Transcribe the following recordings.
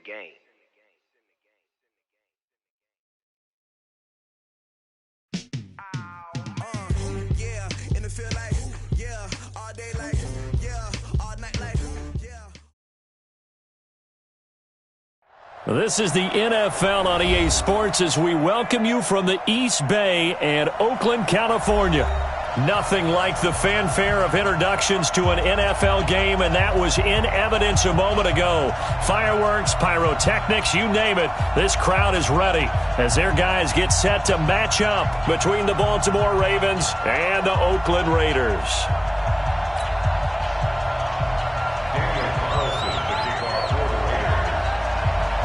Yeah, in the field like, yeah, all day like, yeah, all night like, yeah. This is the NFL on EA Sports as we welcome you from the East Bay and Oakland, California. Nothing like the fanfare of introductions to an NFL game, and that was in evidence a moment ago. Fireworks, pyrotechnics, you name it, this crowd is ready as their guys get set to match up between the Baltimore Ravens and the Oakland Raiders.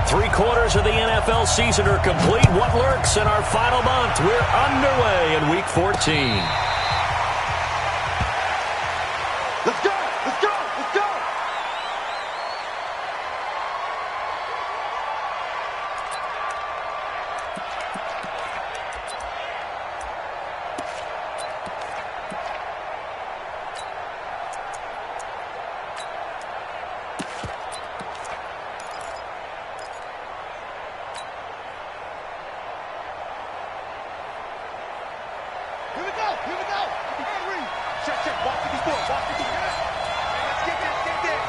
Three-quarters of the NFL season are complete. What lurks in our final month? We're underway in Week 14. Let's go! Let's go! Let's go! Here we go! Here we go! Henry! Check, check. Walk 54. Walk 54. Let's get this. Get this.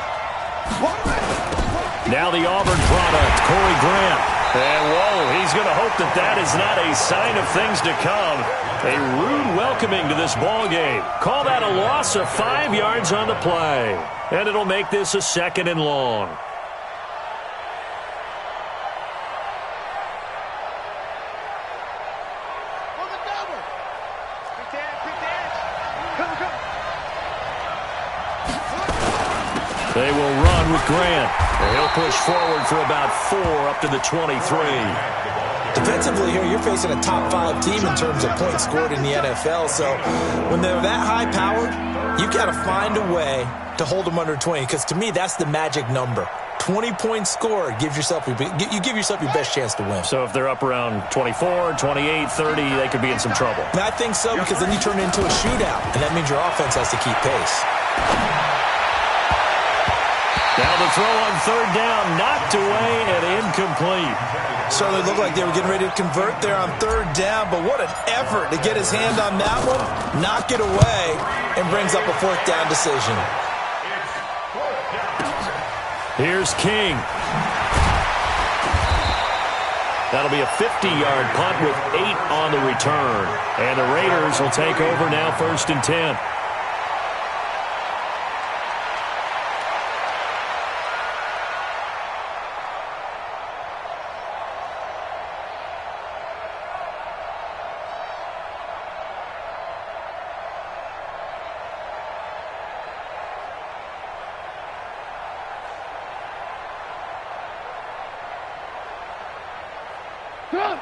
Now the Auburn product, Corey Grant. And whoa, he's going to hope that that is not a sign of things to come. A rude welcoming to this ball game. Call that a loss of 5 yards on the play. And it'll make this a 2nd and long. They will run with Grant. And he'll push forward for about 4 up to the 23. Defensively here, you're facing a top 5 team in terms of points scored in the NFL. So when they're that high powered, you've got to find a way to hold them under 20. Because to me, that's the magic number. 20 points scored gives yourself you give yourself your best chance to win. So if they're up around 24, 28, 30, they could be in some trouble. And I think so, because then you turn it into a shootout, and that means your offense has to keep pace. Now the throw on 3rd down, knocked away and incomplete. Certainly looked like they were getting ready to convert there on 3rd down, but what an effort to get his hand on that one, knock it away, and brings up a 4th down decision. Here's King. That'll be a 50-yard punt with 8 on the return. And the Raiders will take over now 1st and 10.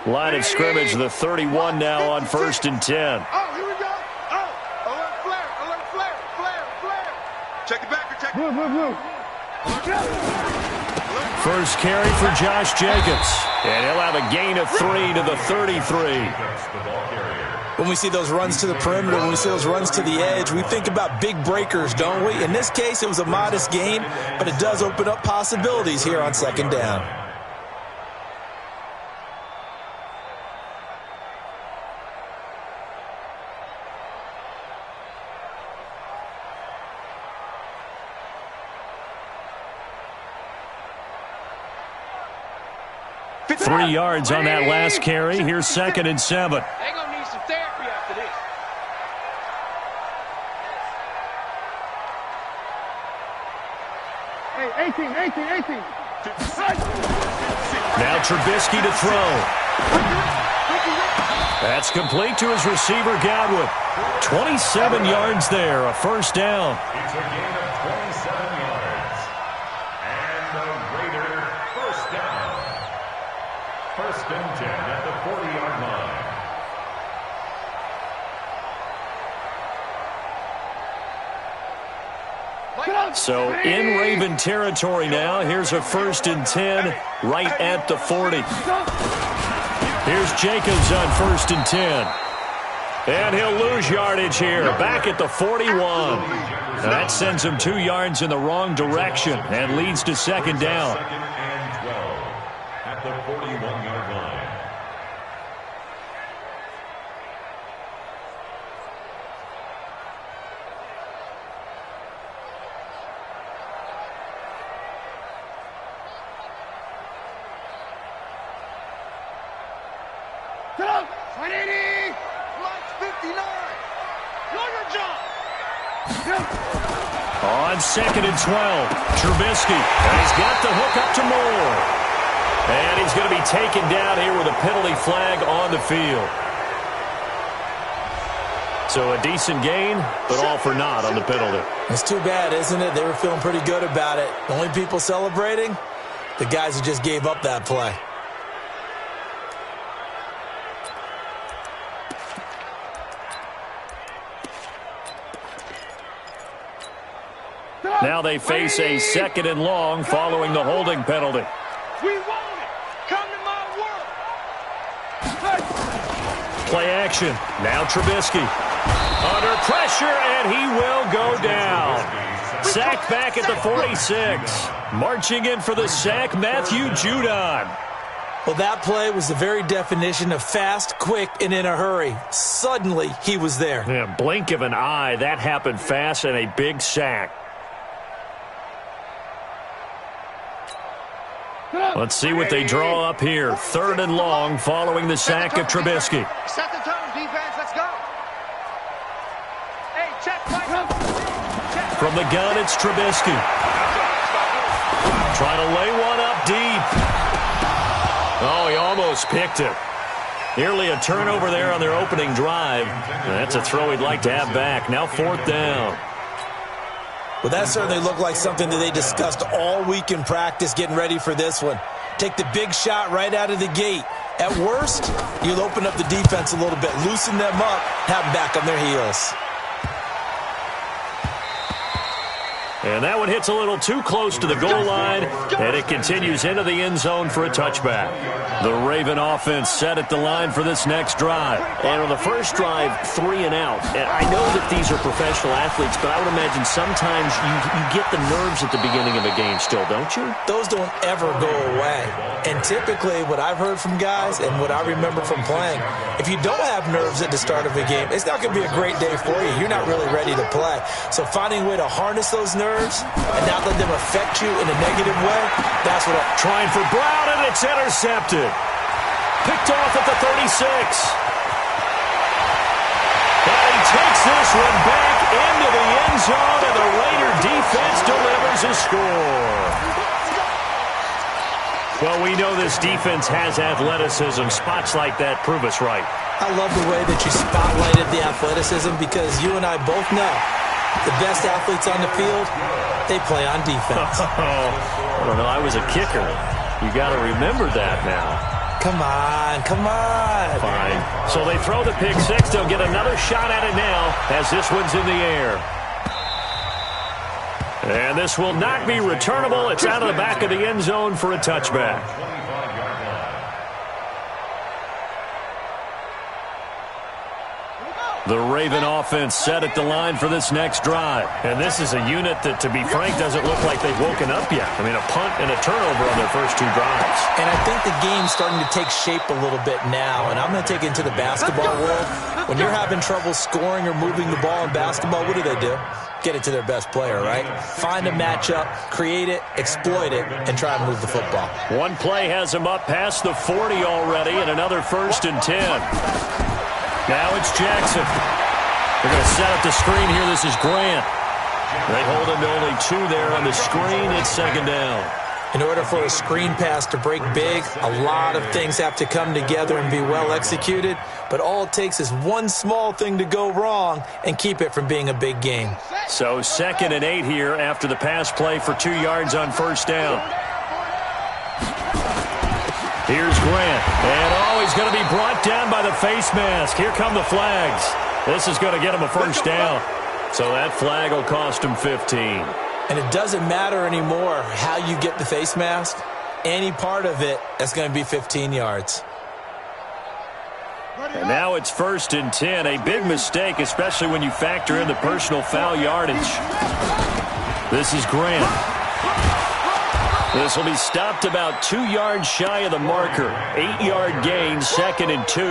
Line of scrimmage, the 31 now on 1st and 10. Oh, here we go. Oh, alert flare, alert flare, flare, flare. Check it back, check it. Move. First carry for Josh Jacobs. And he'll have a gain of 3 to the 33. When we see those runs to the perimeter, when we see those runs to the edge, we think about big breakers, don't we? In this case, it was a modest gain, but it does open up possibilities here on 2nd down. Three yards on that last carry. Here's 2nd and 7. They're going to need some therapy after this. Hey, 18. Now Trubisky to throw. That's complete to his receiver, Godwin. 27 yards there, a 1st down. It's a gain of 27 yards. And the Raider 1st down. 1st and 10 at the 40-yard line. So in Raven territory now. Here's a 1st and 10 right at the 40. Here's Jacobs on 1st and 10. And he'll lose yardage here, back at the 41. Now that sends him 2 yards in the wrong direction and leads to 2nd down. 2nd and 12. 180. Mike's 59. Lawyer John. On 2nd and 12, Trubisky. And he's got the hook up to Moore. And he's going to be taken down here with a penalty flag on the field. So a decent gain, but all for naught on the penalty. It's too bad, isn't it? They were feeling pretty good about it. The only people celebrating, the guys who just gave up that play. Now they face a 2nd and long following the holding penalty. We want it. Come to my world. Play action. Now Trubisky. Under pressure, and he will go down. Sacked back at the 46. Marching in for the sack, Matthew Judon. Well, that play was the very definition of fast, quick, and in a hurry. Suddenly, he was there. Yeah, blink of an eye. That happened fast and a big sack. Let's see what they draw up here. 3rd and long following the sack of Trubisky. Set the tone, defense. Let's go. Hey, check, Mike. From the gun, it's Trubisky. Trying to lay one up deep. Oh, he almost picked it. Nearly a turnover there on their opening drive. That's a throw he'd like to have back. Now 4th down. Well, that certainly looked like something that they discussed all week in practice getting ready for this one. Take the big shot right out of the gate. At worst, you'll open up the defense a little bit, loosen them up, have them back on their heels. And that one hits a little too close to the goal line, and it continues into the end zone for a touchback. The Raven offense set at the line for this next drive. And on the first drive, 3 and out. And I know that these are professional athletes, but I would imagine sometimes you get the nerves at the beginning of a game still, don't you? Those don't ever go away. And typically, what I've heard from guys and what I remember from playing, if you don't have nerves at the start of a game, it's not going to be a great day for you. You're not really ready to play. So finding a way to harness those nerves and not let them affect you in a negative way, that's what I'm trying for Brown, and it's intercepted. Picked off at the 36. And he takes this one back into the end zone, and the Raider defense delivers a score. Well, we know this defense has athleticism. Spots like that prove us right. I love the way that you spotlighted the athleticism because you and I both know the best athletes on the field, they play on defense. I don't know. I was a kicker. You got to remember that now. Come on, come on. Fine. So they throw the pick six. They'll get another shot at it now as this one's in the air. And this will not be returnable. It's out of the back of the end zone for a touchback. The Raven offense set at the line for this next drive. And this is a unit that, to be frank, doesn't look like they've woken up yet. I mean, a punt and a turnover on their first 2 drives. And I think the game's starting to take shape a little bit now. And I'm going to take it into the basketball world. When you're having trouble scoring or moving the ball in basketball, what do? Get it to their best player, right? Find a matchup, create it, exploit it, and try and move the football. One play has them up past the 40 already, and another 1st and 10. Now it's Jackson. They're going to set up the screen here. This is Grant. They hold him to only 2 there on the screen. It's 2nd down. In order for a screen pass to break big, a lot of things have to come together and be well executed. But all it takes is one small thing to go wrong and keep it from being a big game. So 2nd and 8 here after the pass play for 2 yards on 1st down. Here's Grant. And he's going to be brought down by the face mask. Here come the flags. This is going to get him a 1st down. So that flag will cost him 15. And it doesn't matter anymore how you get the face mask. Any part of it, that's going to be 15 yards. And now it's 1st and 10. A big mistake, especially when you factor in the personal foul yardage. This is Grant. This will be stopped about 2 yards shy of the marker. 8-yard gain, 2nd and 2.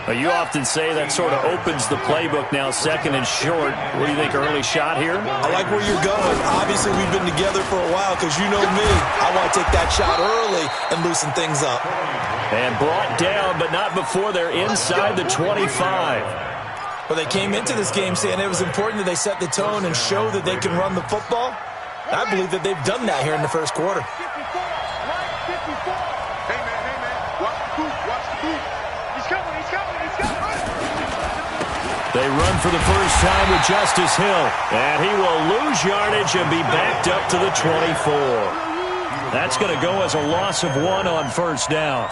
You often say that sort of opens the playbook now, 2nd and short. What do you think, early shot here? I like where you're going. Obviously, we've been together for a while because you know me. I want to take that shot early and loosen things up. And brought down, but not before they're inside the 25. Well, they came into this game saying it was important that they set the tone and show that they can run the football. I believe that they've done that here in the first quarter. Hey, man, watch the boot, watch the boot. He's coming. They run for the first time with Justice Hill, and he will lose yardage and be backed up to the 24. That's going to go as a loss of 1 on first down.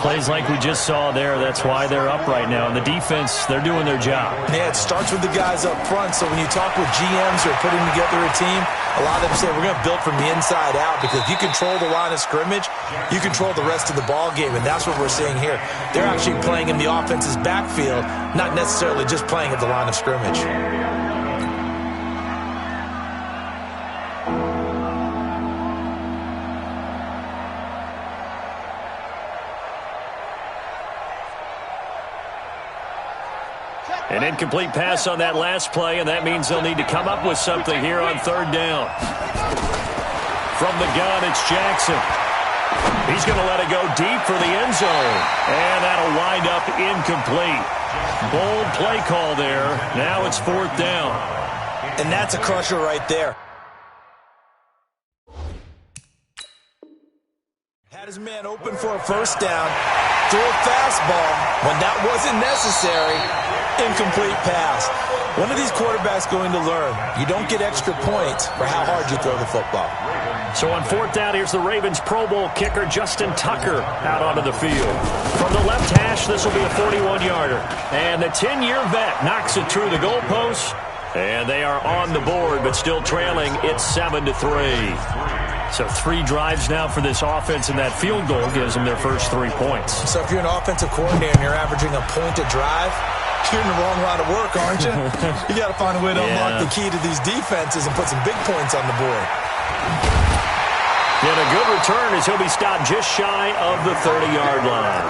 Plays like we just saw there, that's why they're up right now. And the defense, they're doing their job. Yeah, it starts with the guys up front. So when you talk with GMs who are putting together a team, a lot of them say we're going to build from the inside out, because if you control the line of scrimmage, you control the rest of the ball game, and that's what we're seeing here. They're actually playing in the offense's backfield, not necessarily just playing at the line of scrimmage. An incomplete pass on that last play, and that means they'll need to come up with something here on third down. From the gun, it's Jackson. He's going to let it go deep for the end zone, and that'll wind up incomplete. Bold play call there. Now it's fourth down. And that's a crusher right there. Had his man open for a first down, threw a fastball when that wasn't necessary. Incomplete pass. When are these quarterbacks going to learn? You don't get extra points for how hard you throw the football. So on fourth down, here's the Ravens Pro Bowl kicker Justin Tucker out onto the field. From the left hash, this will be a 41-yarder. And the 10-year vet knocks it through the goalpost. And they are on the board, but still trailing. It's 7-3. So 3 drives now for this offense, and that field goal gives them their first 3 points. So if you're an offensive coordinator and you're averaging a point a drive, you're in the wrong line of work, aren't you? You got to find a way to unlock the key to these defenses and put some big points on the board. And a good return as he'll be stopped just shy of the 30-yard line.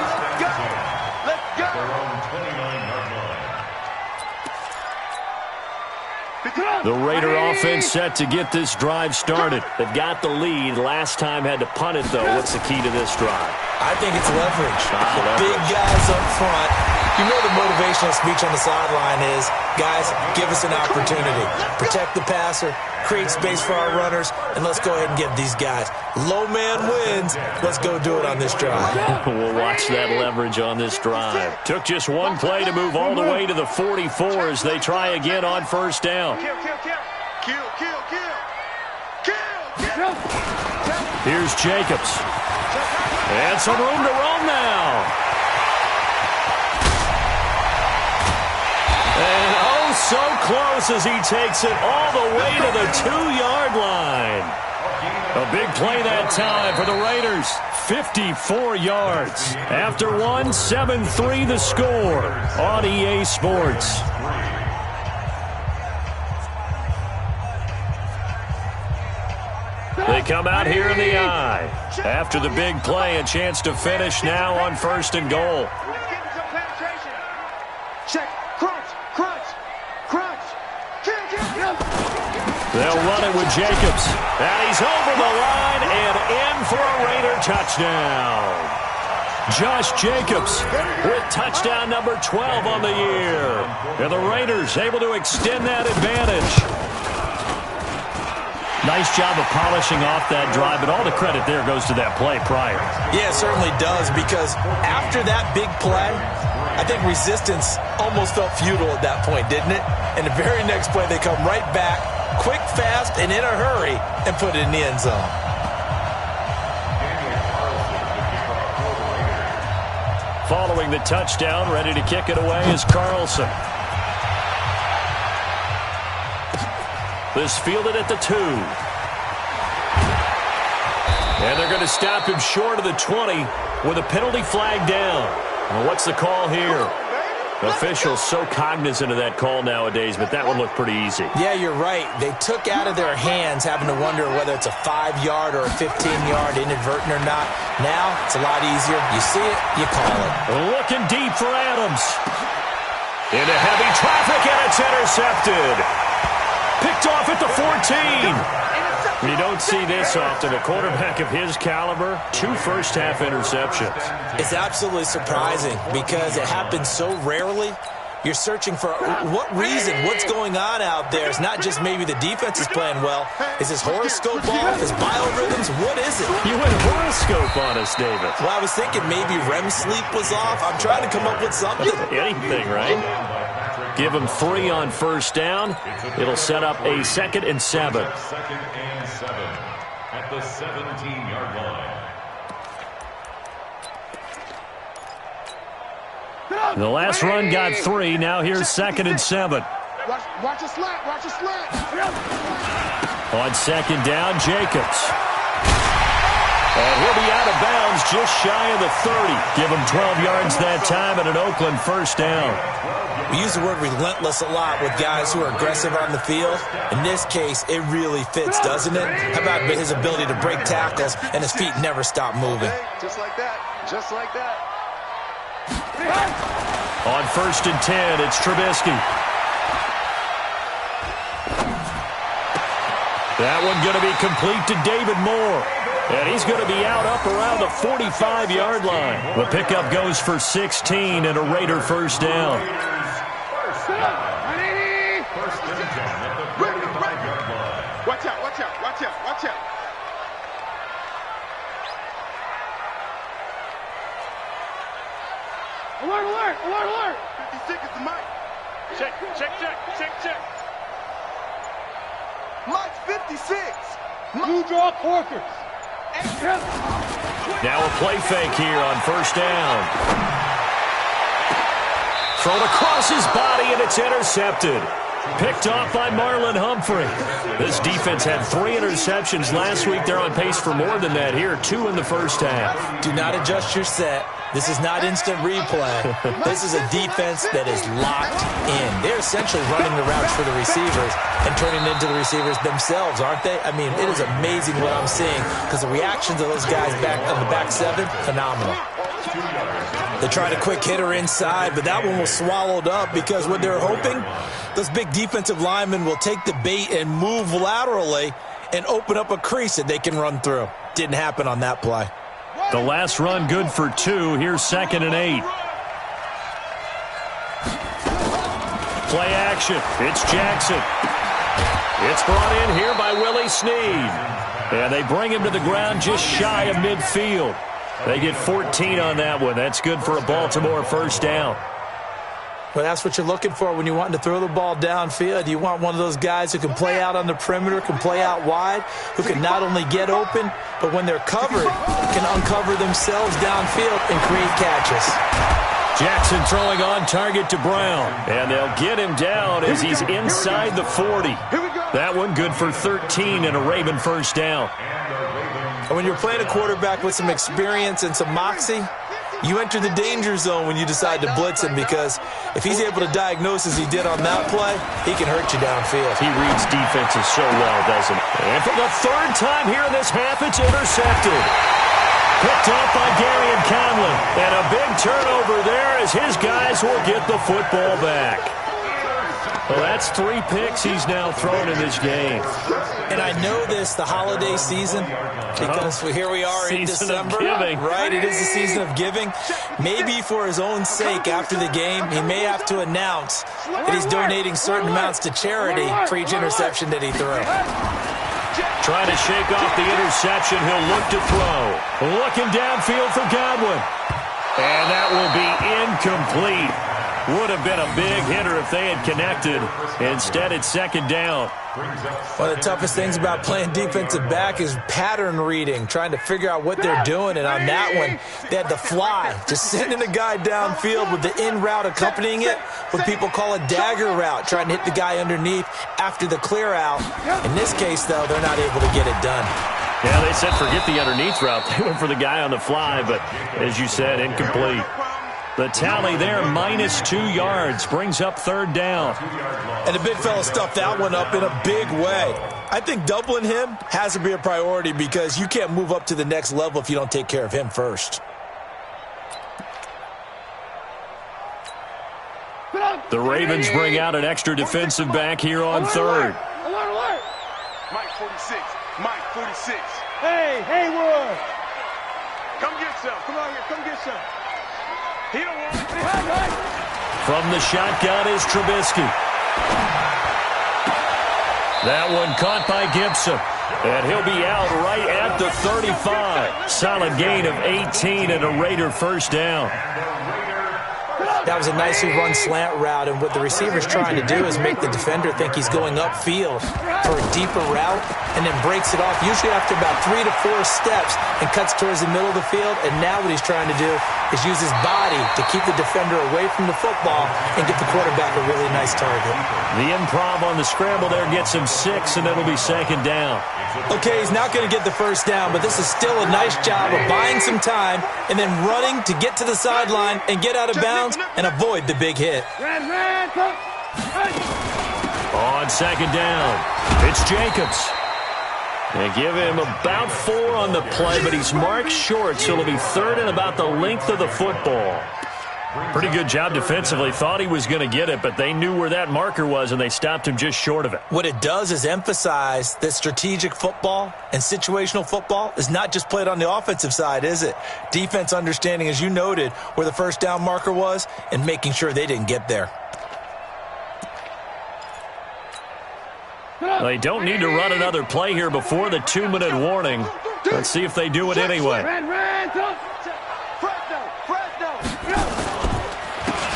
Let's go. The Raider offense set to get this drive started. They've got the lead. Last time had to punt it, though. What's the key to this drive? I think it's leverage. The big guys up front. You know the motivational speech on the sideline is, guys, give us an opportunity. Protect the passer, create space for our runners, and let's go ahead and get these guys. Low man wins. Let's go do it on this drive. We'll watch that leverage on this drive. Took just one play to move all the way to the 44 as they try again on first down. Kill. Here's Jacobs. And some room to roam now. And oh, so close as he takes it all the way to the 2-yard line. A big play that time for the Raiders. 54 yards. After one, 7-3 the score on EA Sports. They come out here in the eye. After the big play, a chance to finish now on first and goal. Let's get some penetration. Check. Crunch. Kill. They'll run it with Jacobs. And he's over the line and in for a Raider touchdown. Josh Jacobs with touchdown number 12 on the year. And the Raiders able to extend that advantage. Nice job of polishing off that drive, but all the credit there goes to that play prior. Yeah, it certainly does, because after that big play, I think resistance almost felt futile at that point, didn't it? And the very next play, they come right back, quick, fast, and in a hurry, and put it in the end zone. Following the touchdown, ready to kick it away is Carlson. This fielded at the 2. And they're going to stop him short of the 20 with a penalty flag down. Well, what's the call here? Officials so cognizant of that call nowadays, but that would look pretty easy. Yeah, you're right. They took out of their hands having to wonder whether it's a 5-yard or a 15-yard, inadvertent or not. Now, it's a lot easier. You see it, you call it. Looking deep for Adams. Into heavy traffic, and it's intercepted. Picked off at the 14. You don't see this often. A quarterback of his caliber, 2 first-half interceptions. It's absolutely surprising because it happens so rarely. You're searching for what reason, what's going on out there. It's not just maybe the defense is playing well. Is his horoscope off? His biorhythms? What is it? You went horoscope on us, David. Well, I was thinking maybe REM sleep was off. I'm trying to come up with something. Anything, right? Give him 3 on first down. It'll set up a 2nd and 7. 2nd and 7 at the 17-yard line. The last run got 3. Now here's 2nd and 7. Watch a slant. Watch a slant. On 2nd down, Jacobs. And he'll be out of bounds just shy of the 30. Give him 12 yards that time and an Oakland first down. We use the word relentless a lot with guys who are aggressive on the field. In this case, it really fits, doesn't it? How about his ability to break tackles and his feet never stop moving? Just like that. Just like that. On 1st and 10, it's Trubisky. That one going to be complete to David Moore. And he's going to be out up around the 45-yard line. The pickup goes for 16 and a Raider first down. First and 10 at the 45-yard line. Watch out, watch out, watch out, watch out. Alert, alert, alert, alert. 56 is the mic. Check. Mike's 56. Blue draw Corkers. Now a play fake here on first down. Thrown across his body, and it's intercepted. Picked off by Marlon Humphrey. This defense had 3 interceptions last week. They're on pace for more than that here, 2 in the first half. Do not adjust your set. This is not instant replay. This is a defense that is locked in. They're essentially running the routes for the receivers and turning into the receivers themselves, aren't they? I mean, it is amazing what I'm seeing because the reactions of those guys back on the back 7, phenomenal. They tried a quick hitter inside, but that one was swallowed up because what they're hoping, those big defensive linemen will take the bait and move laterally and open up a crease that they can run through. Didn't happen on that play. The last run good for 2. Here's 2nd and 8. Play action. It's Jackson. It's brought in here by Willie Snead. And they bring him to the ground just shy of midfield. They get 14 on that one. That's good for a Baltimore first down. Well, that's what you're looking for when you're wanting to throw the ball downfield. You want one of those guys who can play out on the perimeter, can play out wide, who can not only get open, but when they're covered, can uncover themselves downfield and create catches. Jackson throwing on target to Brown. And they'll get him down as he's inside the 40. That one good for 13 and a Raven first down. And when you're playing a quarterback with some experience and some moxie, you enter the danger zone when you decide to blitz him because if he's able to diagnose as he did on that play, he can hurt you downfield. He reads defenses so well, doesn't he? And for the 3rd time here in this half, it's intercepted. Picked off by Darian Conley. And a big turnover there as his guys will get the football back. Well, that's 3 picks he's now thrown in this game. And I know this, the holiday season, because here we are in December. Right, it is the season of giving. Maybe for his own sake after the game, he may have to announce that he's donating certain amounts to charity for each interception that he threw. Trying to shake off the interception, he'll look to throw. Looking downfield for Godwin. And that will be incomplete. Would have been a big hitter if they had connected. Instead, it's 2nd down. One of the toughest things about playing defensive back is pattern reading, trying to figure out what they're doing. And on that one, they had the fly, just sending a guy downfield with the in route accompanying it, what people call a dagger route, trying to hit the guy underneath after the clear out. In this case, though, they're not able to get it done. Yeah, they said forget the underneath route. They went for the guy on the fly, but as you said, incomplete. The tally there, -2 yards, brings up 3rd down. And the big fella stuffed that one up in a big way. I think doubling him has to be a priority because you can't move up to the next level if you don't take care of him first. The Ravens bring out an extra defensive back here on 3rd. Alert, alert. Mike 46. Mike, 46. Hey, Haywood. Come get some. Come on here. Come get some. He don't want it. From the shotgun is Trubisky. That one caught by Gibson. And he'll be out right at the 35. Solid gain of 18 and a Raider first down. That was a nicely run slant route, and what the receiver's trying to do is make the defender think he's going upfield for a deeper route and then breaks it off, usually after about 3 to 4 steps, and cuts towards the middle of the field. And now what he's trying to do is use his body to keep the defender away from the football and get the quarterback a really nice target. The improv on the scramble there gets him 6, and it'll be second down. Okay, he's not going to get the first down, but this is still a nice job of buying some time and then running to get to the sideline and get out of bounds and avoid the big hit. On second down, it's Jacobs. They give him about 4 on the play, but he's marked short, so it'll be third and about the length of the football. Pretty good job defensively. Thought he was going to get it, but they knew where that marker was, and they stopped him just short of it. What it does is emphasize that strategic football and situational football is not just played on the offensive side, is it? Defense understanding, as you noted, where the first down marker was and making sure they didn't get there. They don't need to run another play here before the 2-minute warning. Let's see if they do it anyway.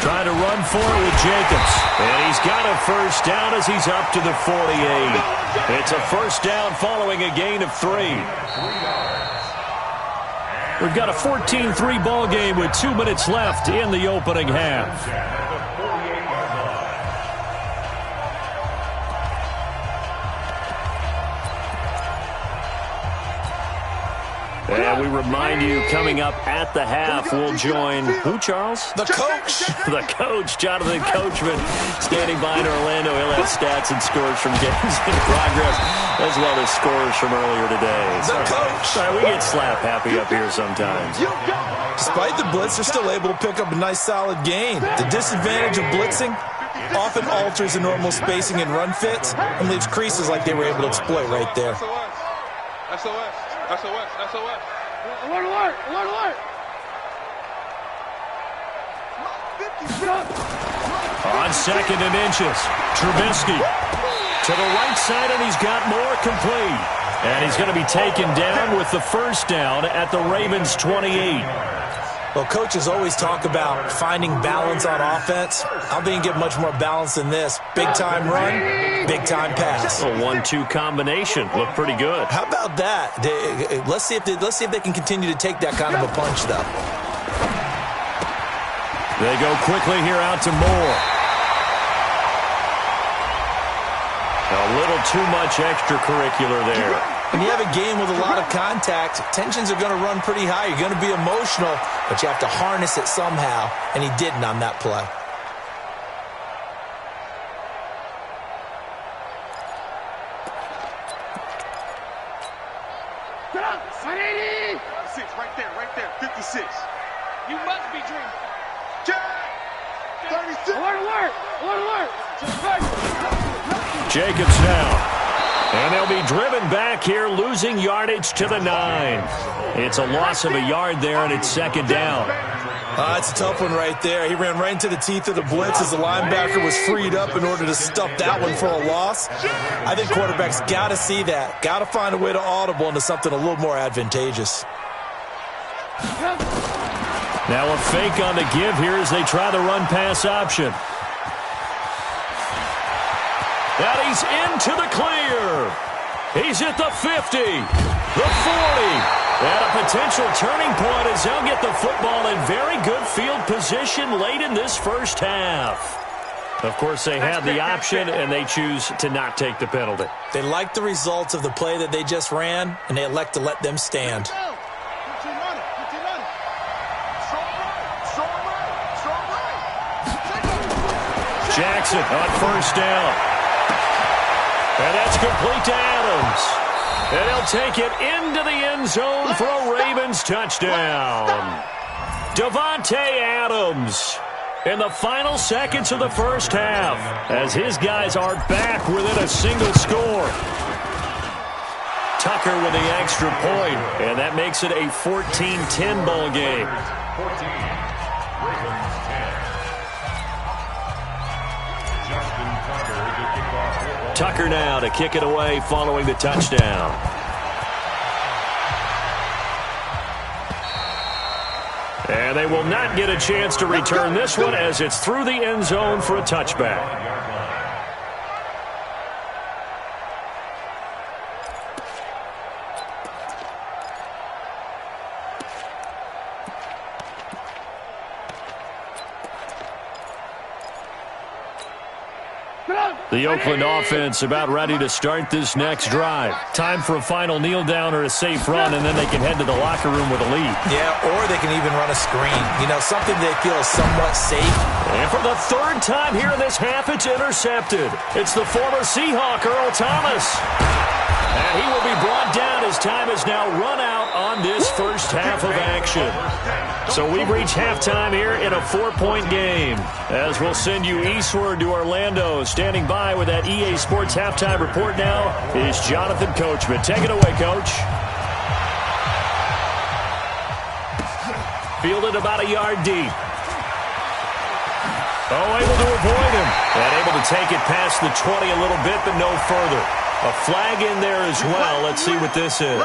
Trying to run for it with Jacobs. And he's got a first down as he's up to the 48. It's a first down following a gain of 3. We've got a 14-3 ball game with 2 minutes left in the opening half. And we remind you, coming up at the half, we'll join who, Charles? The coach. The coach, Jonathan Coachman, standing by in Orlando. He'll have stats and scores from games in progress, as well as scores from earlier today. The coach. Sorry, we get slap happy up here sometimes. Despite the blitz, they're still able to pick up a nice, solid gain. The disadvantage of blitzing often alters the normal spacing and run fits and leaves creases like they were able to exploit right there. SOS. Alert, alert, alert, alert. On second and inches, Trubisky to the right side, and he's got more complete. And he's going to be taken down with the first down at the Ravens' 28. Well, coaches always talk about finding balance on offense. I'm being given much more balance than this. Big-time run, big-time pass. A 1-2 combination. Looked pretty good. How about that? Let's see if they can continue to take that kind of a punch, though. They go quickly here out to Moore. A little too much extracurricular there. When you have a game with a lot of contact, tensions are going to run pretty high. You're going to be emotional, but you have to harness it somehow, and he didn't on that play. Right there, 56. You must be dreaming. 36. Alert, alert, alert. Jacobs now. And they'll be driven back here, losing yardage to the 9. It's a loss of a yard there, and it's second down. It's a tough one right there. He ran right into the teeth of the blitz as the linebacker was freed up in order to stuff that one for a loss. I think quarterbacks got to see that. Got to find a way to audible into something a little more advantageous. Now a fake on the give here as they try the run-pass option. And he's into the clear. He's at the 50, the 40, and a potential turning point as they'll get the football in very good field position late in this first half. Of course, they have the option, and they choose to not take the penalty. They like the results of the play that they just ran, and they elect to let them stand. Jackson on first down. And that's complete to Adams. And he'll take it into the end zone for a Ravens touchdown. Davante Adams in the final seconds of the first half as his guys are back within a single score. Tucker with the extra point, and that makes it a 14-10 ball game. 14, Ravens 10. Justin Tucker to kick off football. Tucker now to kick it away following the touchdown. And they will not get a chance to return this one as it's through the end zone for a touchback. The Oakland offense about ready to start this next drive. Time for a final kneel down or a safe run, and then they can head to the locker room with a lead. Yeah, or they can even run a screen. You know, something they feel is somewhat safe. And for the third time here in this half, it's intercepted. It's the former Seahawk, Earl Thomas. And he will be brought down as time has now run out on this first half of action. So we've reached halftime here in a 4-point game. As we'll send you eastward to Orlando. Standing by with that EA Sports halftime report now is Jonathan Coachman. Take it away, Coach. Fielded about a yard deep. Oh, able to avoid him. And able to take it past the 20 a little bit, but no further. A flag in there as well. Let's see what this is.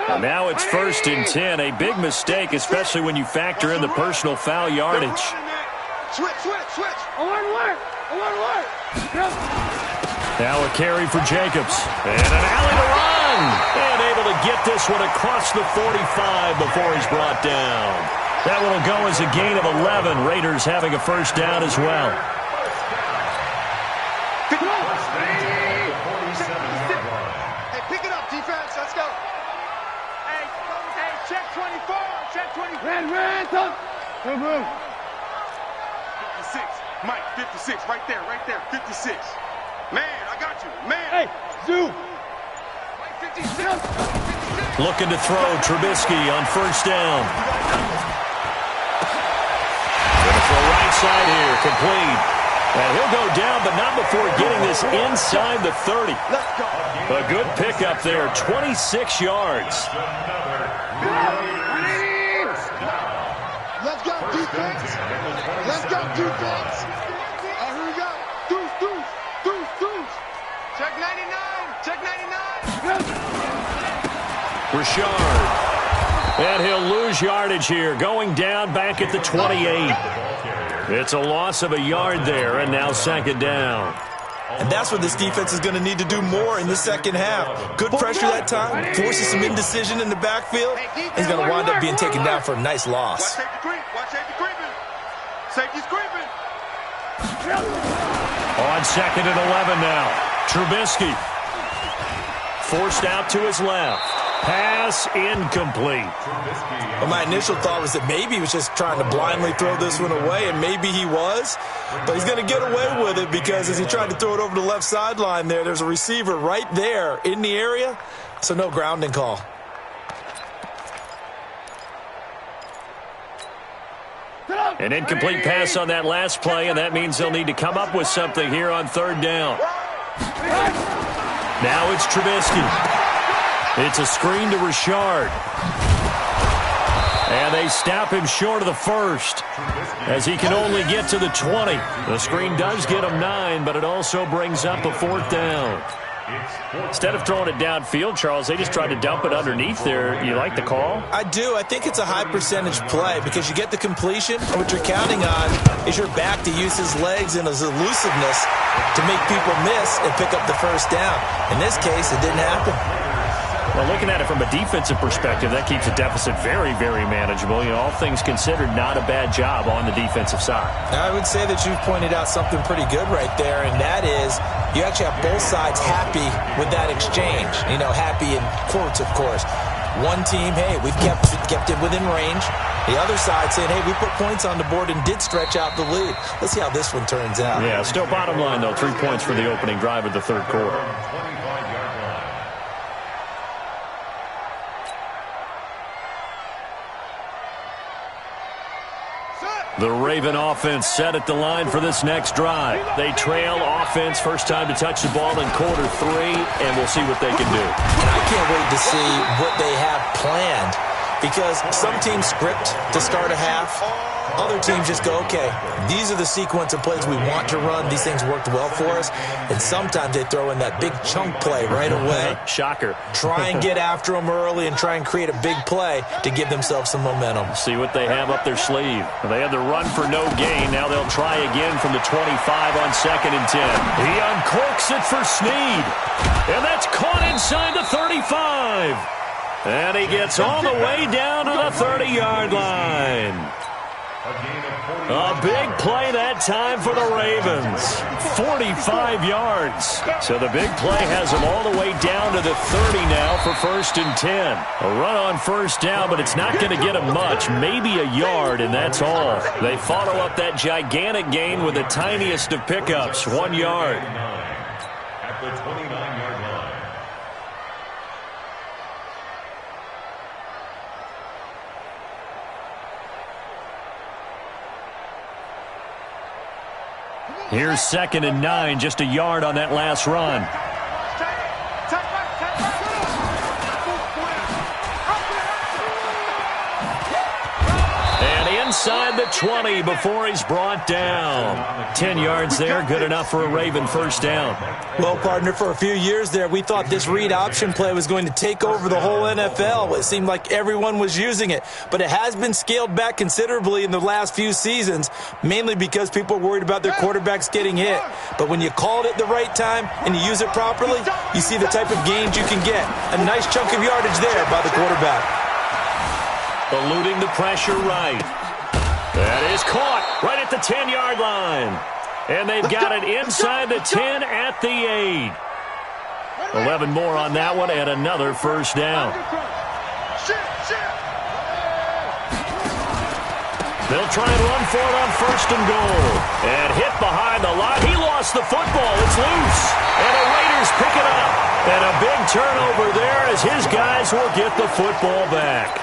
And now it's 1st and 10. A big mistake, especially when you factor in the personal foul yardage. Switch. Alert. Now a carry for Jacobs. And an alley to run. And able to get this one across the 45 before he's brought down. That one will go as a gain of 11. Raiders having a first down as well. Hey, pick it up, defense. Let's go. Hey, check 24. Check 24. Ran, Tom. 56. Mike, 56. Right there. 56. Man, I got you. Man. Hey, zoom. Mike, 56. Looking to throw Trubisky on first down. Gonna throw right side here, complete. And he'll go down, but not before getting this inside the 30. Let's go. A good pickup there, 26 yards. Let's go, defense. Let's go, defense. Here we go. Deuce. Check 99. Richard. And he'll lose yardage here, going down back at the 28. It's a loss of a yard there, and now 2nd down. And that's what this defense is going to need to do more in the second half. Good pressure that time, forces some indecision in the backfield. He's going to wind up being taken down for a nice loss. Watch safety creeping. Safety's creeping. On 2nd and 11 now. Trubisky. Forced out to his left. Pass incomplete. Well, my initial thought was that maybe he was just trying to blindly throw this one away, and maybe he was. But he's going to get away with it because as he tried to throw it over the left sideline there's a receiver right there in the area, so no grounding call. An incomplete pass on that last play, and that means they'll need to come up with something here on 3rd down. Now it's Trubisky. It's a screen to Richard. And they stop him short of the 1st as he can only get to the 20. The screen does get him 9, but it also brings up a 4th down. Instead of throwing it downfield, Charles, they just tried to dump it underneath there. You like the call? I do. I think it's a high percentage play because you get the completion, and what you're counting on is your back to use his legs and his elusiveness to make people miss and pick up the first down. In this case, it didn't happen. Well, looking at it from a defensive perspective, that keeps the deficit very, very manageable. You know, all things considered, not a bad job on the defensive side. I would say that you've pointed out something pretty good right there, and that is you actually have both sides happy with that exchange. You know, happy in quotes, of course. One team, hey, we've kept it within range. The other side saying, hey, we put points on the board and did stretch out the lead. Let's see how this one turns out. Yeah, still bottom line, though, 3 points for the opening drive of the 3rd quarter. The Raven offense set at the line for this next drive. They trail offense, first time to touch the ball in quarter 3, and we'll see what they can do. And I can't wait to see what they have planned, because some teams script to start a half. Other teams just go, okay, these are the sequence of plays we want to run. These things worked well for us. And sometimes they throw in that big chunk play right away. Shocker. Try and get after them early and try and create a big play to give themselves some momentum. See what they have up their sleeve. They had the run for no gain. Now they'll try again from the 25 on 2nd and 10. He uncorks it for Snead. And that's caught inside the 35. And he gets all the way down to the 30-yard line. A big play that time for the Ravens. 45 yards. So the big play has them all the way down to the 30 now for 1st and 10. A run on 1st down, but it's not going to get them much. Maybe a yard, and that's all. They follow up that gigantic gain with the tiniest of pickups, 1 yard. At the 29-yard line. Here's 2nd and 9, just a yard on that last run. And inside the 20 before he's brought down. 10 yards there, good enough for a Raven first down. Well, partner, for a few years there, we thought this read option play was going to take over the whole NFL. It seemed like everyone was using it, but it has been scaled back considerably in the last few seasons, mainly because people are worried about their quarterbacks getting hit. But when you call it at the right time and you use it properly, you see the type of gains you can get. A nice chunk of yardage there by the quarterback. Eluding the pressure right. That is caught right at the 10-yard line. And they've got it inside the 10 at the 8. 11 more on that one and another first down. They'll try and run for it on 1st and goal. And hit behind the line. He lost the football. It's loose. And the Raiders pick it up. And a big turnover there as his guys will get the football back.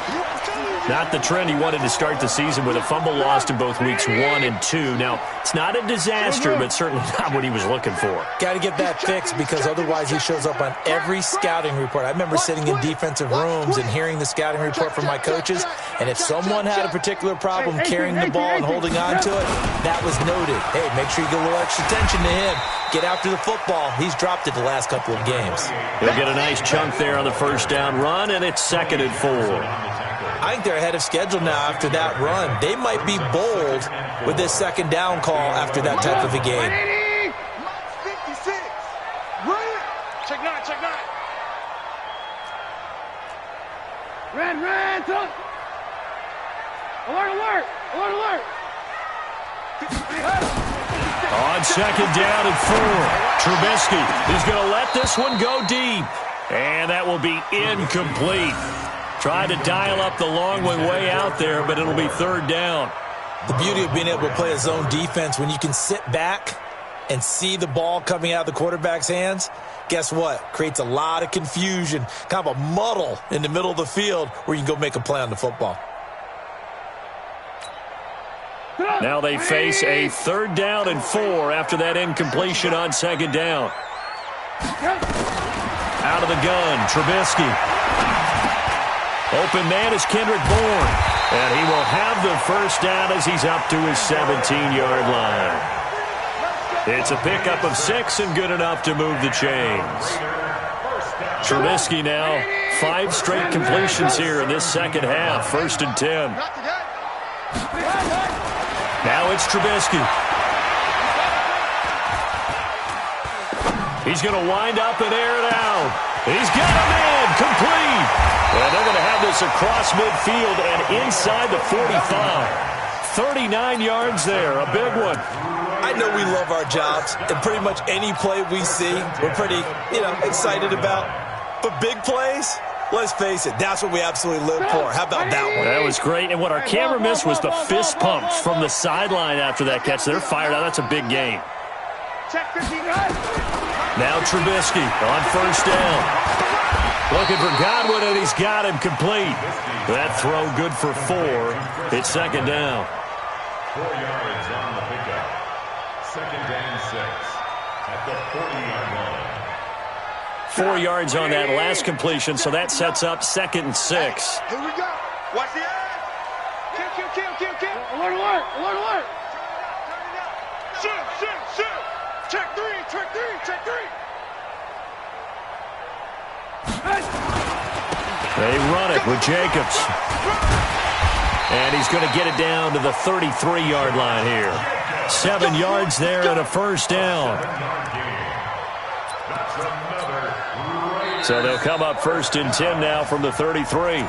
Not the trend he wanted to start the season with a fumble lost in both weeks 1 and 2. Now, it's not a disaster, but certainly not what he was looking for. Got to get that fixed, because otherwise he shows up on every scouting report. I remember sitting in defensive rooms and hearing the scouting report from my coaches, and if someone had a particular problem carrying the ball and holding on to it, that was noted. Hey, make sure you get a little extra attention to him. Get after the football. He's dropped it the last couple of games. He'll get a nice chunk there on the first down run, and it's 2nd and 4. I think they're ahead of schedule now after that run. They might be bold with this 2nd down call after that type of a game. 56. Check 9, check 9. Ran, talk. Alert, alert, alert, alert. On 2nd down and 4. Trubisky is going to let this one go deep. And that will be incomplete. Tried to dial up the long one way out there, but it'll be 3rd down. The beauty of being able to play a zone defense, when you can sit back and see the ball coming out of the quarterback's hands, guess what? Creates a lot of confusion, kind of a muddle in the middle of the field where you can go make a play on the football. Now they face a 3rd down and 4 after that incompletion on 2nd down. Out of the gun, Trubisky. Open man is Kendrick Bourne. And he will have the first down as he's up to his 17-yard line. It's a pickup of 6 and good enough to move the chains. Trubisky now, 5 straight completions here in this second half. 1st and 10. Now it's Trubisky. He's going to wind up and air it out. He's got a man complete. And they're going to have this across midfield and inside the 45. 39 yards there, a big one. I know we love our jobs, and pretty much any play we see, we're pretty, excited about. But big plays, let's face it, that's what we absolutely live for. How about that one? That was great, and what our camera missed was the fist pumps from the sideline after that catch. They're fired out. That's a big game. Now Trubisky on 1st down. Looking for Godwin, and he's got him complete. That throw good for 4. It's 2nd down. 4 yards on the pickup. 2nd and 6 at the 40-yard line. 4 yards on that last completion, so that sets up 2nd and 6. Here we go. Watch the edge. Kill. Alert, alert, alert, alert. Shoot. Check three. They run it with Jacobs. And he's going to get it down to the 33-yard line here. 7 yards there and a first down. So they'll come up 1st and 10 now from the 33.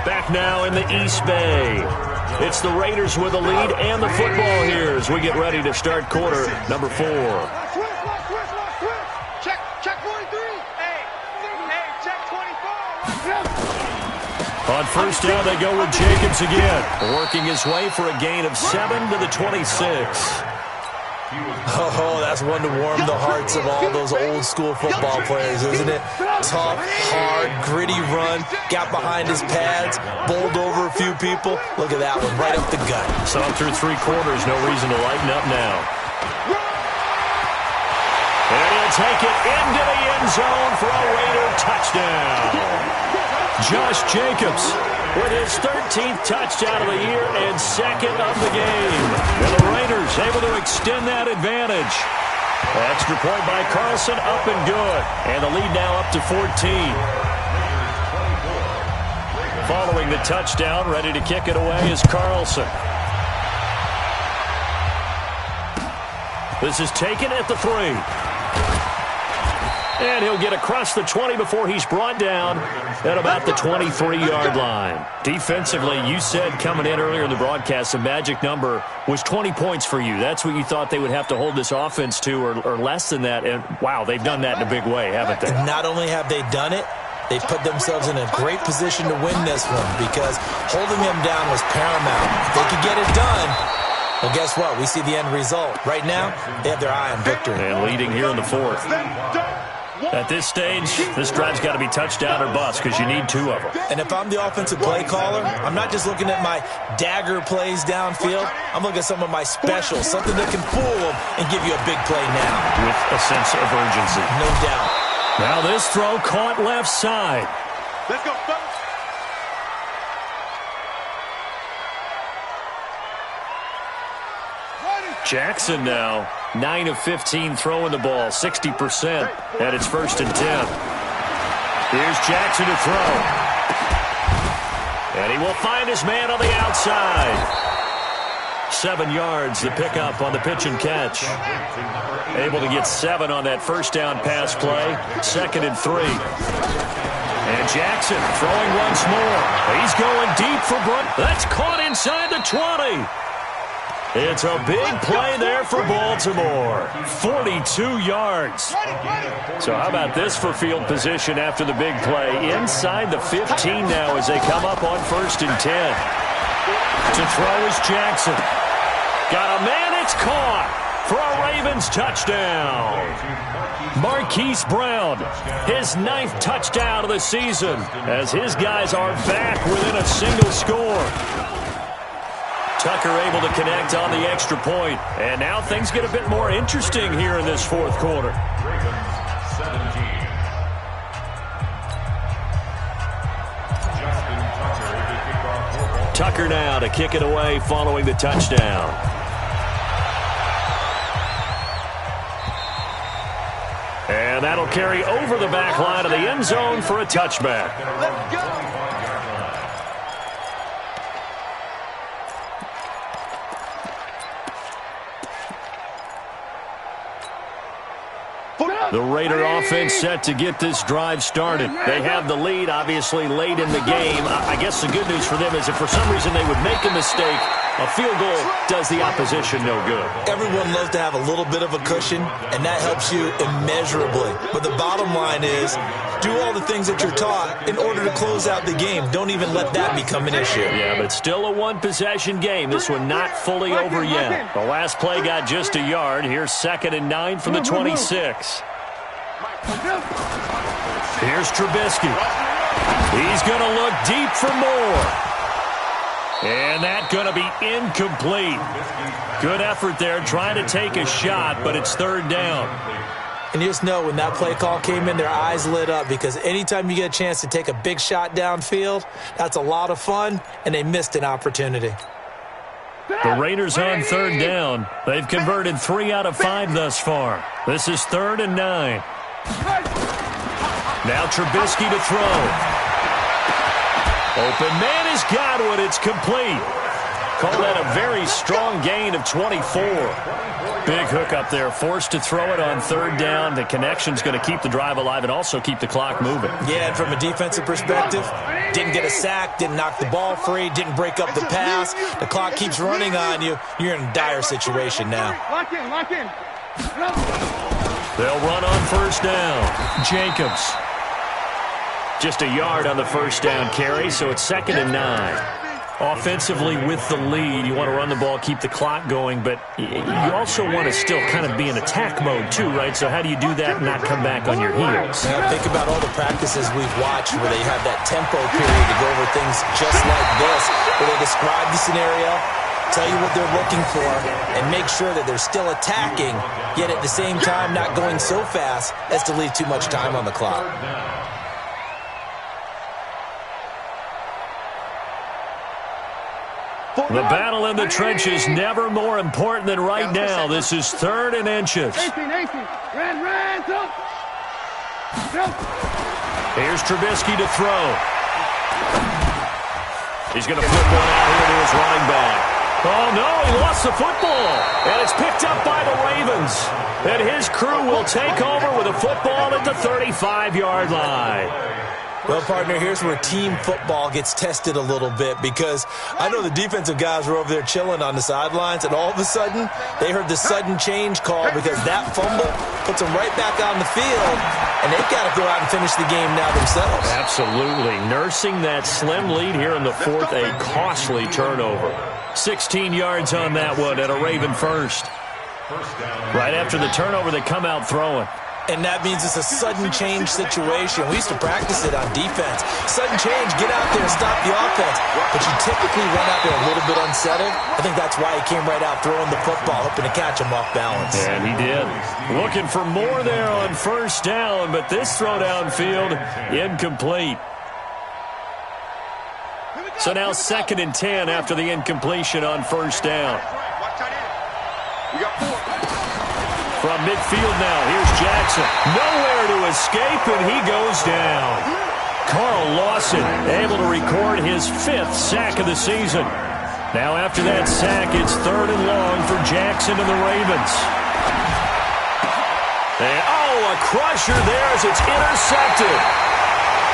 Back now in the East Bay. It's the Raiders with the lead and the football here as we get ready to start quarter number 4. Check 43. Hey, check 24. On first down, they go with Jacobs again, working his way for a gain of 7 to the 26. Oh, that's one to warm the hearts of all those old-school football players, isn't it? Tough, hard, gritty run, got behind his pads, bowled over a few people. Look at that one, right up the gut. So through 3 quarters, no reason to lighten up now. And he'll take it into the end zone for a Raider touchdown. Josh Jacobs with his 13th touchdown of the year and 2nd of the game. And the Raiders able to extend that advantage. Extra point by Carlson, up and good. And the lead now up to 14. Following the touchdown, ready to kick it away is Carlson. This is taken at the 3. And he'll get across the 20 before he's brought down at about the 23-yard line. Defensively, you said coming in earlier in the broadcast, the magic number was 20 points for you. That's what you thought they would have to hold this offense to, or less than that. And, wow, they've done that in a big way, haven't they? Not only have they done it, they put themselves in a great position to win this one because holding them down was paramount. If they could get it done, well, guess what? We see the end result. Right now, they have their eye on victory. And leading here in the 4th. At this stage, this drive's got to be touchdown or bust because you need 2 of them. And if I'm the offensive play caller, I'm not just looking at my dagger plays downfield. I'm looking at some of my specials, something that can fool them and give you a big play now. With a sense of urgency. No doubt. Now this throw caught left side. Let's go, fellas. Jackson now, 9 of 15 throwing the ball, 60%, and it's 1st and 10. Here's Jackson to throw. And he will find his man on the outside. 7 yards, the pickup on the pitch and catch. Able to get 7 on that first down pass play, 2nd and 3. And Jackson throwing once more. He's going deep for Brunt. That's caught inside the 20. It's a big play there for Baltimore. 42 yards. So how about this for field position after the big play? Inside the 15 now as they come up on 1st and 10. To throw is Jackson. Got a man, it's caught for a Ravens touchdown. Marquise Brown, his 9th touchdown of the season as his guys are back within a single score. Tucker able to connect on the extra point. And now things get a bit more interesting here in this 4th quarter. Ravens 17. Justin Tucker to kick off. Tucker now to kick it away following the touchdown. And that'll carry over the back line of the end zone for a touchback. Let's go. The Raider offense set to get this drive started. They have the lead, obviously, late in the game. I guess the good news for them is if for some reason they would make a mistake, a field goal does the opposition no good. Everyone loves to have a little bit of a cushion, and that helps you immeasurably. But the bottom line is, do all the things that you're taught in order to close out the game. Don't even let that become an issue. Yeah, but it's still a one-possession game. This one not fully over yet. The last play got just a yard. Here's 2nd and 9 from the 26. Here's Trubisky. He's going to look deep for more. And that going to be incomplete. Good effort there, trying to take a shot, but it's third down. And you just know when that play call came in, their eyes lit up because anytime you get a chance to take a big shot downfield, that's a lot of fun, and they missed an opportunity. The Raiders on third down. They've converted 3 out of 5 thus far. This is 3rd and 9. Now Trubisky to throw. Open man has got one. It's complete. Call that a very strong gain of 24. Big hook up there. Forced to throw it on third down. The connection's going to keep the drive alive and also keep the clock moving. Yeah, and from a defensive perspective, didn't get a sack, didn't knock the ball free, didn't break up the pass. The clock keeps running on you. You're in a dire situation now. Lock in, lock in. They'll run on first down. Jacobs. Just a yard on the first down carry, so it's 2nd and 9. Offensively with the lead, you want to run the ball, keep the clock going, but you also want to still kind of be in attack mode too, right? So how do you do that and not come back on your heels? Now, think about all the practices we've watched where they have that tempo period to go over things just like this, where they describe the scenario, tell you what they're looking for, and make sure that they're still attacking, yet at the same time not going so fast as to leave too much time on the clock. The battle in the trenches never more important than right now. This is 3rd and inches. 18. Ran, jump. Here's Trubisky to throw. He's going to flip one out here to his running back. Oh, no, he lost the football. And it's picked up by the Ravens. And his crew will take over with a football at the 35-yard line. Well, partner, here's where team football gets tested a little bit because I know the defensive guys were over there chilling on the sidelines, and all of a sudden, they heard the sudden change call because that fumble puts them right back on the field, and they've got to go out and finish the game now themselves. Absolutely. Nursing that slim lead here in the 4th, a costly turnover. 16 yards on that one at a Raven first. Right after the turnover, they come out throwing. And that means it's a sudden change situation. We used to practice it on defense. Sudden change, get out there, stop the offense. But you typically run out there a little bit unsettled. I think that's why he came right out throwing the football, hoping to catch him off balance. And he did. Looking for more there on first down, but this throw downfield, incomplete. So now 2nd and 10 after the incompletion on first down. We got 4. From midfield now, here's Jackson. Nowhere to escape, and he goes down. Carl Lawson able to record his 5th sack of the season. Now after that sack, it's 3rd and long for Jackson and the Ravens. And, a crusher there as it's intercepted.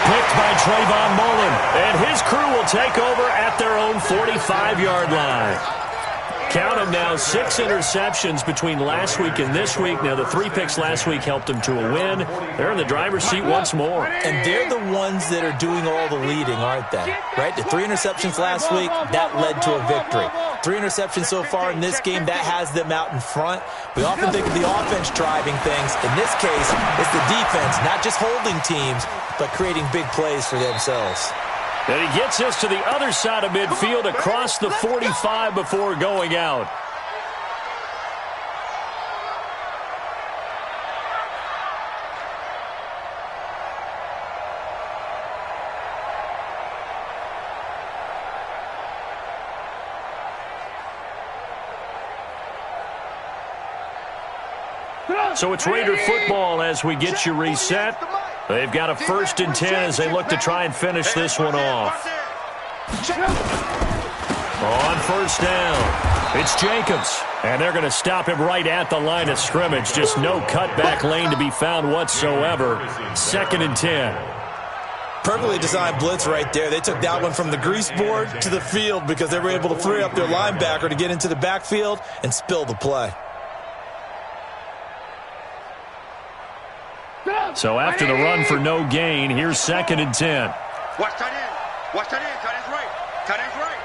Picked by Trayvon Mullen, and his crew will take over at their own 45-yard line. Count them now, 6 interceptions between last week and this week. Now, the 3 picks last week helped them to a win. They're in the driver's seat once more. And they're the ones that are doing all the leading, aren't they? Right? The 3 interceptions last week, that led to a victory. 3 interceptions so far in this game, that has them out in front. We often think of the offense driving things. In this case, it's the defense, not just holding teams, but creating big plays for themselves. And he gets us to the other side of midfield across the 45 before going out. So it's Raider football as we get you reset. They've got a 1st and 10 as they look to try and finish this one off. On first down, it's Jacobs. And they're going to stop him right at the line of scrimmage. Just no cutback lane to be found whatsoever. 2nd and 10. Perfectly designed blitz right there. They took that one from the grease board to the field because they were able to free up their linebacker to get into the backfield and spill the play. So after the run for no gain, here's 2nd and 10. Watch tight end. Watch tight end. Tight end's right. Tight end's right.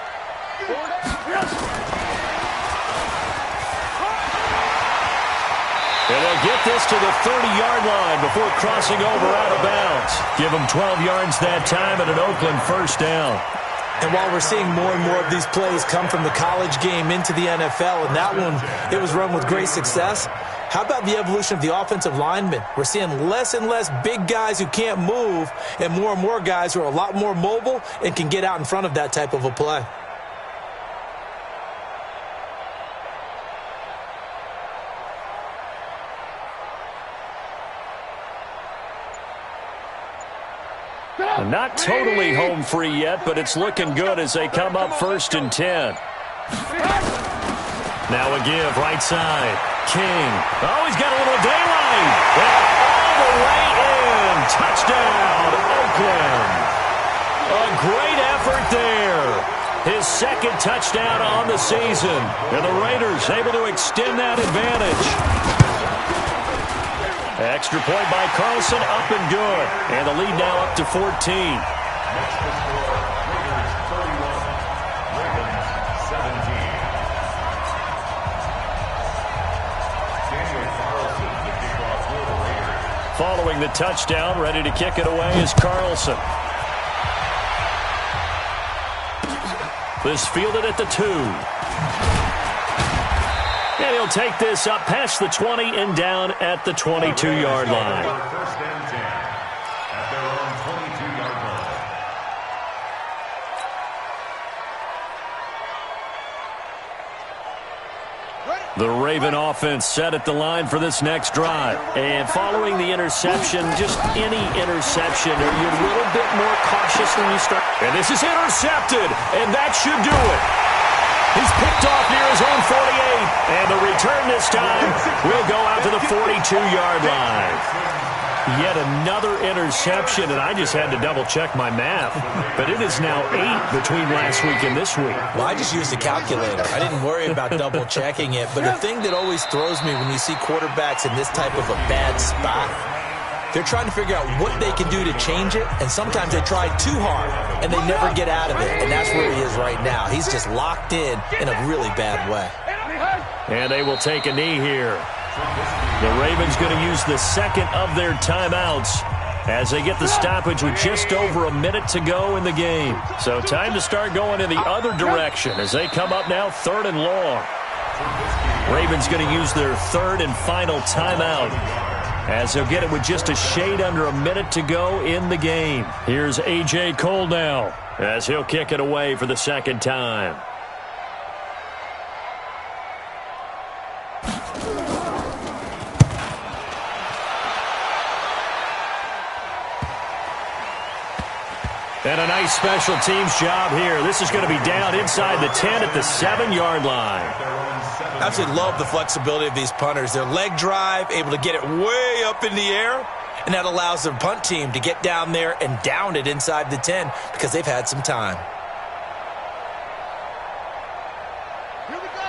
And they'll get this to the 30-yard line before crossing over out of bounds. Give them 12 yards that time at an Oakland first down. And while we're seeing more and more of these plays come from the college game into the NFL, and that one, it was run with great success, how about the evolution of the offensive linemen? We're seeing less and less big guys who can't move and more guys who are a lot more mobile and can get out in front of that type of a play. Not totally home free yet, but it's looking good as they come up 1st and 10. Now a give, right side. King. Oh, he's got a little daylight. All the way in. Touchdown, Oakland. A great effort there. His 2nd touchdown on the season. And the Raiders able to extend that advantage. Extra point by Carlson, up and good. And the lead now up to 14. Next to score, Raiders 31, Ravens 17. Daniel Carlson, the kickoff for the Raiders. Following the touchdown, ready to kick it away is Carlson. This fielded at the 2. And he'll take this up past the 20 and down at the 22-yard line. 1st and 10 at their own 22-yard line. The Raven offense set at the line for this next drive. And following the interception, just any interception, are you a little bit more cautious when you start? And this is intercepted, and that should do it. He's picked off near his own 48, and the return this time will go out to the 42-yard line. Yet another interception, and I just had to double-check my math. But it is now 8 between last week and this week. Well, I just used a calculator. I didn't worry about double-checking it. But the thing that always throws me when you see quarterbacks in this type of a bad spot, they're trying to figure out what they can do to change it, and sometimes they try too hard, and they never get out of it, and that's where he is right now. He's just locked in a really bad way. And they will take a knee here. The Ravens going to use the 2nd of their timeouts as they get the stoppage with just over a minute to go in the game. So time to start going in the other direction as they come up now 3rd and long. Ravens going to use their 3rd and final timeout, as they'll get it with just a shade under a minute to go in the game. Here's A.J. Cole now, as he'll kick it away for the 2nd time. And a nice special teams job here. This is going to be down inside the 10 at the 7-yard line. I absolutely love the flexibility of these punters. Their leg drive, able to get it way up in the air, and that allows their punt team to get down there and down it inside the 10 because they've had some time.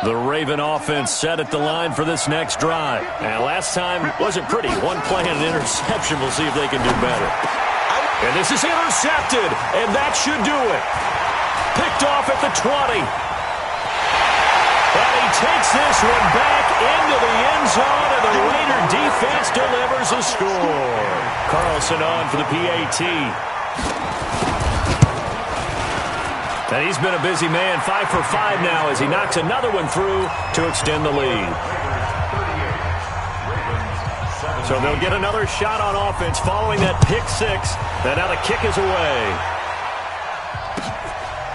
The Raven offense set at the line for this next drive. And last time wasn't pretty. One play and an interception. We'll see if they can do better. And this is intercepted, and that should do it. Picked off at the 20. And he takes this one back into the end zone, and the Raider defense delivers a score. Carlson on for the PAT. And he's been a busy man, 5 for 5 now as he knocks another one through to extend the lead. So they'll get another shot on offense following that pick 6. And now the kick is away.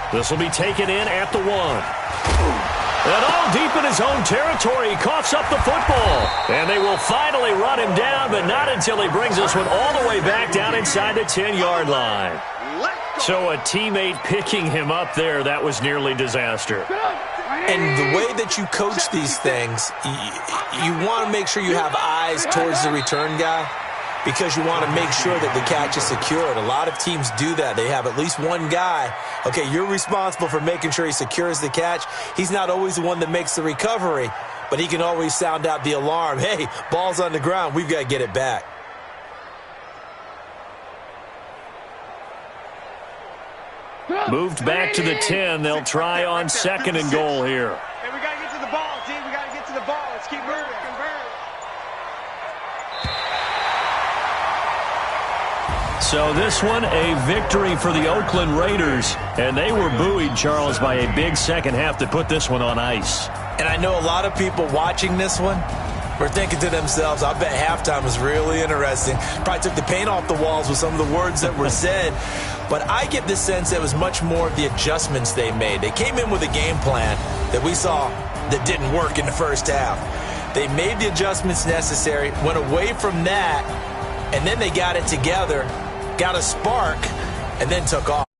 This will be taken in at the 1. And all deep in his own territory, he coughs up the football. And they will finally run him down, but not until he brings this one all the way back down inside the 10-yard line. So a teammate picking him up there, that was nearly disaster. And the way that you coach these things, you want to make sure you have eyes towards the return guy because you want to make sure that the catch is secured. A lot of teams do that. They have at least one guy. Okay, you're responsible for making sure he secures the catch. He's not always the one that makes the recovery, but he can always sound out the alarm. Hey, ball's on the ground. We've got to get it back. Moved back to the 10. They'll try on 2nd and goal here. Hey, we got to get to the ball, team. We got to get to the ball. Let's keep moving. So this one, a victory for the Oakland Raiders. And they were buoyed, Charles, by a big second half to put this one on ice. And I know a lot of people watching this one were thinking to themselves, I bet halftime was really interesting. Probably took the paint off the walls with some of the words that were said. But I get the sense that it was much more of the adjustments they made. They came in with a game plan that we saw that didn't work in the first half. They made the adjustments necessary, went away from that, and then they got it together, got a spark, and then took off.